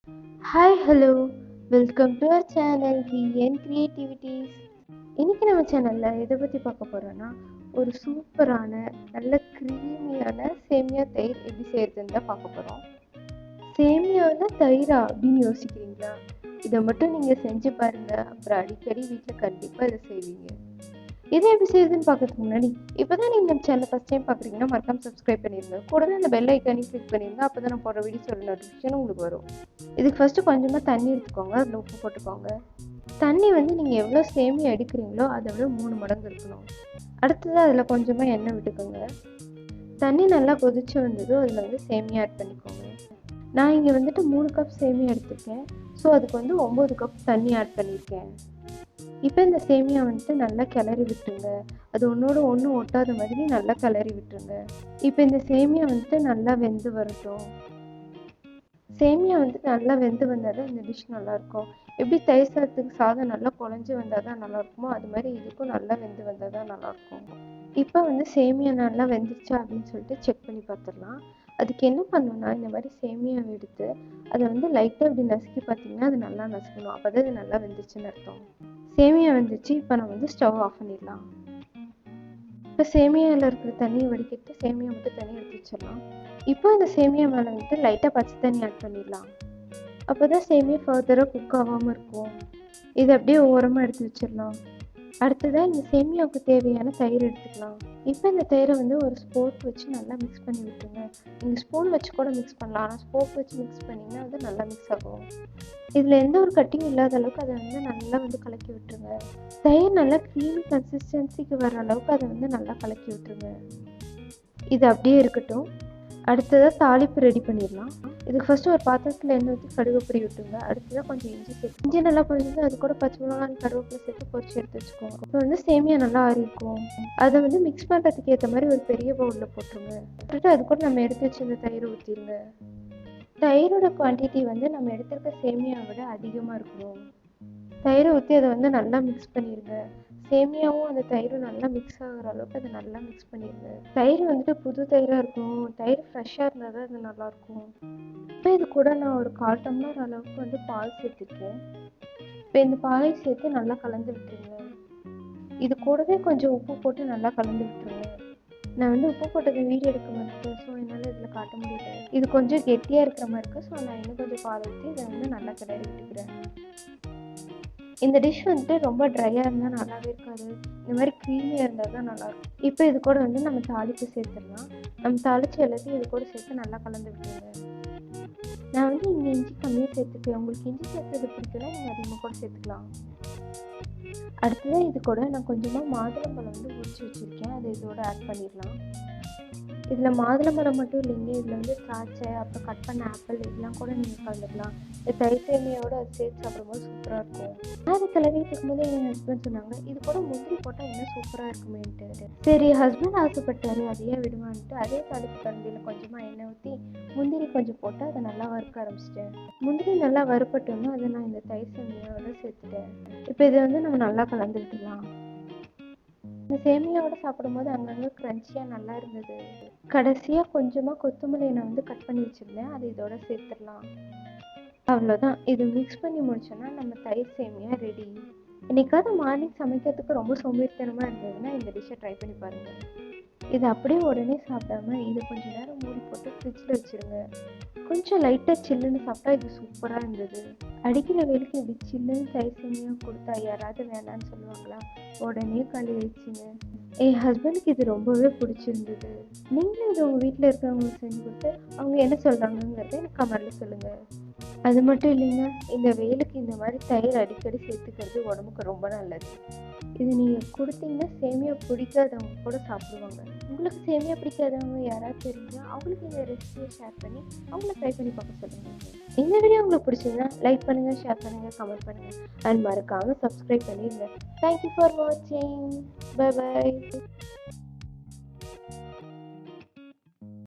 Hi hello welcome to our channel VN creativities. இன்னைக்கு நம்ம சேனலில் எதை பற்றி பார்க்க போகிறோன்னா, ஒரு சூப்பரான நல்ல க்ரீமியான சேமியா தயிர் எப்படி செய்யறதுன்னு தான் பார்க்க போகிறோம். சேமியாவில் தயிரா அப்படின்னு யோசிக்கிறீங்களா? இதை மட்டும் நீங்கள் செஞ்சு பாருங்கள், அப்புறம் அடிக்கடி வீட்டில் கண்டிப்பாக இதை செய்வீங்க. இதை எப்படி செய்யுதுன்னு பார்க்கறதுக்கு முன்னாடி இப்போ தான் நீங்கள் நம்ம சேனல் ஃபஸ்ட் டைம் பார்க்குறீங்கன்னா மறக்காம சப்ஸ்கிரைப் பண்ணிடுங்க. கூடவே அந்த பெல் ஐக்கானையும் கிளிக் பண்ணிடுங்க. அப்போ தான் நான் போடுற வீடியோஸோட நோட்டிஃபிகேஷன் உங்களுக்கு வரும். இதுக்கு ஃபஸ்ட்டு கொஞ்சமாக தண்ணி எடுத்துக்கோங்க, அதில் உப்பு போட்டுக்கோங்க. தண்ணி நீங்கள் எவ்வளோ சேமியா எடுக்கிறீங்களோ அதை விட 3 மடங்கு இருக்கணும். அடுத்தது அதில் கொஞ்சமாக எண்ணெய் விட்டுக்கோங்க. தண்ணி நல்லா கொதிச்சு வந்ததும் அதில் சேமியா ஆட் பண்ணிக்கோங்க. நான் இங்கே 3 கப் சேமியா எடுத்துருக்கேன். ஸோ அதுக்கு 9 கப் தண்ணி ஆட் பண்ணியிருக்கேன். இப்போ இந்த சேமியா நல்லா கிளறி விட்டுருங்க. அது ஒன்றோட ஒன்று ஒட்டாத மாதிரி நல்லா கிளறி விட்டுருங்க. இப்போ இந்த சேமியா நல்லா வெந்து வரட்டும். சேமியா நல்லா வெந்து வந்தால் தான் இந்த டிஷ் நல்லாயிருக்கும். எப்படி தயிர் சாதத்துக்கு சாதம் நல்லா குழஞ்சி வந்தால் தான் நல்லாயிருக்குமோ, அது மாதிரி இதுக்கும் நல்லா வெந்து வந்தால் தான் நல்லாயிருக்கும். இப்போ சேமியா நல்லா வெந்துருச்சா அப்படின்னு சொல்லிட்டு செக் பண்ணி பார்த்துடலாம். அதுக்கு என்ன பண்ணணும்னா, இந்த மாதிரி சேமியாவை எடுத்து அதை லைட்டாக இப்படி நசுக்கி பார்த்தீங்கன்னா அது நல்லா நசுக்கணும். அப்போ தான் இது நல்லா வெந்துருச்சுன்னு அர்த்தம். சேமியா வெந்துச்சு. இப்போ நம்ம ஸ்டவ் ஆஃப் பண்ணிடலாம். இப்போ சேமியாவில் இருக்கிற தண்ணியை வடிக்கிட்டு சேமியா மட்டும் தண்ணி எடுத்து வச்சிடலாம். இப்போ இந்த சேமியா மேலே லைட்டாக பச்சை தண்ணி ஆட் பண்ணிடலாம். அப்போ தான் சேமியா ஃபர்தராக குக் ஆகாமல் இருக்கும். இதை அப்படியே ஓரமாக எடுத்து வச்சிடலாம். அடுத்ததாக இந்த சேமியாவுக்கு தேவையான தயிர் எடுத்துக்கலாம். இப்போ இந்த தயிரை ஒரு ஸ்போர்க் வச்சு நல்லா மிக்ஸ் பண்ணி விட்டுருங்க. நீங்கள் ஸ்பூன் வச்சு கூட மிக்ஸ் பண்ணலாம், ஆனால் ஸ்போர்க் வச்சு மிக்ஸ் பண்ணிங்கன்னா நல்லா மிக்ஸ் ஆகும். இதில் எந்த ஒரு கட்டியும் இல்லாத அளவுக்கு அதை நல்லா கலக்கி விட்டுருங்க. தயிர் நல்லா க்ரீமி கன்சிஸ்டன்சிக்கு வர அளவுக்கு அதை நல்லா கலக்கி விட்டுருங்க. இது அப்படியே இருக்கட்டும். அடுத்ததாக தாளிப்பு ரெடி பண்ணிடலாம். இதுக்கு ஃபஸ்ட்டு ஒரு பாத்திரத்தில் எண்ணெய் ஊற்றி கடுகு பொரி விட்டுருங்க. அடுத்ததாக கொஞ்சம் இஞ்சி சேர்த்து இஞ்சி நல்லா பொரிஞ்சு அது கூட பச்சை மிளகாய் கருவேப்பிலை சேர்த்து பொரிச்சு எடுத்து வச்சுக்கோங்க. இப்போ சேமியா நல்லா ஆறிக்கும். அதை மிக்ஸ் பண்ணுறதுக்கு ஏற்ற மாதிரி ஒரு பெரிய பவுலில் போட்டுருங்க. போட்டுட்டு அது கூட நம்ம எடுத்து வச்சு இந்த தயிரை ஊற்றிடுங்க. தயிரோட குவான்டிட்டி நம்ம எடுத்துருக்க சேமியாவை விட அதிகமாக இருக்கணும். தயிரை ஊற்றி அதை நல்லா மிக்ஸ் பண்ணிடுங்க. சேமியாவும் அந்த தயிரும் நல்லா மிக்ஸ் ஆகிற அளவுக்கு அதை நல்லா மிக்ஸ் பண்ணிடுங்க. தயிர் புது தயிராக இருக்கும். தயிர் ஃப்ரெஷ்ஷாக இருந்தால் தான் அது நல்லாயிருக்கும். இப்போ இது கூட நான் ஒரு 1/4 டம்ளர் அளவுக்கு பால் சேர்த்துருக்கேன். இப்போ இந்த பாலை சேர்த்து நல்லா கலந்து விட்டுருங்க. இது கூடவே கொஞ்சம் உப்பு போட்டு நல்லா கலந்து விட்டுருங்க. நான் உப்பு போட்டது வீடியோ எடுக்க மாட்டேன், ஸோ என்னால் இதில் காட்ட முடியல. இது கொஞ்சம் கெட்டியாக இருக்கிற மாதிரி இருக்குது. ஸோ நான் இன்னும் கொஞ்சம் பால் ஊற்றி இதை நல்லா கிளறி விட்டுக்கிறேன். இந்த டிஷ் ரொம்ப ட்ரையாக இருந்தால் நல்லாவே இருக்காது. இந்த மாதிரி க்ரீமியாக இருந்தால் தான் நல்லாயிருக்கும். இப்போ இது கூட நம்ம தாளிப்பு சேர்த்துடலாம். நம்ம தாளித்து எல்லாத்தையும் இது கூட சேர்த்து நல்லா கலந்து விட்டுருங்க. நான் இங்கே இஞ்சி கம்மியாக சேர்த்துக்கேன். உங்களுக்கு இஞ்சி சேர்த்தது பிடிக்குன்னா நீங்கள் அதிகமாக கூட சேர்த்துக்கலாம். அடுத்ததாக இது கூட நான் கொஞ்சமாக மாதுளம்பழம் உரிச்சு வச்சுருக்கேன். அதை இதோட ஆட் பண்ணிடலாம். இதில் மாதுளம்பழம் மட்டும் இல்லைங்க, இதில் திராட்சை, அப்புறம் கட் பண்ண ஆப்பிள் இதெல்லாம் கூட நீங்கள் கலந்துக்கலாம். இந்த தயிர் சேமியாவோட அது சேர்த்து சாப்பிடும்போது சூப்பராக இருக்கும். நான் அதை கிளறிட்டு இருக்கும்போது என் ஹஸ்பண்ட் சொன்னாங்க, இது கூட முந்திரி போட்டால் இன்னும் சூப்பராக இருக்குமேன்ட்டு. சரி, ஹஸ்பண்ட் ஆசைப்பட்டாரு, அதையே விடுவான்ட்டு அதே தாளிப்பு கரண்டியில் கொஞ்சமாக எண்ணெய் ஊற்றி முந்திரி கொஞ்சம் போட்டு அதை நல்லா வறுக்க ஆரம்பிச்சிட்டேன். முந்திரி நல்லா வறுப்பட்டோன்னா அதை நான் இந்த தயிர் சேமியாவோட சேர்த்துட்டேன். இப்போ இதை நம்ம நல்லா கலந்து விட்டுடலாம். இந்த சேமியாவோட சாப்பிடும்போது அங்கங்கே க்ரன்ச்சியாக நல்லா இருந்தது. கடைசியாக கொஞ்சமாக கொத்தமல்லியை நான் கட் பண்ணி வச்சுருந்தேன், அதை இதோட சேர்த்துடலாம். அவ்வளோதான். இது மிக்ஸ் பண்ணி முடிச்சோன்னா நம்ம தயிர் சேமியா ரெடி. என்னைக்காவது மார்னிங் சமைக்கிறதுக்கு ரொம்ப சோம்பேறித்தனமாக இருந்ததுன்னா இந்த டிஷ்ஷை ட்ரை பண்ணி பாருங்கள். இது அப்படியே உடனே சாப்பிடாம இது கொஞ்சம் நேரம் மூடி போட்டு ஃப்ரிட்ஜில் வச்சுருங்க. கொஞ்சம் லைட்டாக சில்லுன்னு சாப்பிட்டா இது சூப்பராக இருந்தது. அடிக்கிற வெயிலுக்கு இப்படி சில்லுன்னு தயிர் சேமியா கொடுத்தா யாராவது வேணான்னு சொல்லுவாங்களா? உடனே கழுவிடுச்சுங்க. என் ஹஸ்பண்டுக்கு இது ரொம்பவே பிடிச்சிருந்தது. நீங்களும் இது உங்கள் வீட்டில் இருக்கிறவங்களுக்கு செஞ்சு கொடுத்து அவங்க என்ன சொல்கிறாங்கங்கிறத எனக்கு கமெண்ட்டில் சொல்லுங்கள். அது மட்டும் இல்லைங்க, இந்த வெயிலுக்கு இந்த மாதிரி தயிர் அடிக்கடி சேர்த்துக்கிறது உடம்புக்கு ரொம்ப நல்லது. இது நீங்கள் கொடுத்தீங்கன்னா சேமியா பிடிக்காதவங்க கூட சாப்பிடுவாங்க. உங்களுக்கு சேமியா பிடிக்காதவங்க யாராவது தெரிஞ்சால் அவங்களுக்கு இந்த ரெசிபியை ஷேர் பண்ணி அவங்கள ட்ரை பண்ணி பார்க்க சொல்லுங்கள். இந்த வீடியோ உங்களுக்கு பிடிச்சிருந்தா லைக் பண்ணுங்கள், ஷேர் பண்ணுங்கள், கமெண்ட் பண்ணுங்கள் அண்ட் மறக்காமல் சப்ஸ்கிரைப் பண்ணிடுங்க. தேங்க்யூ ஃபார் வாட்சிங். Bye by.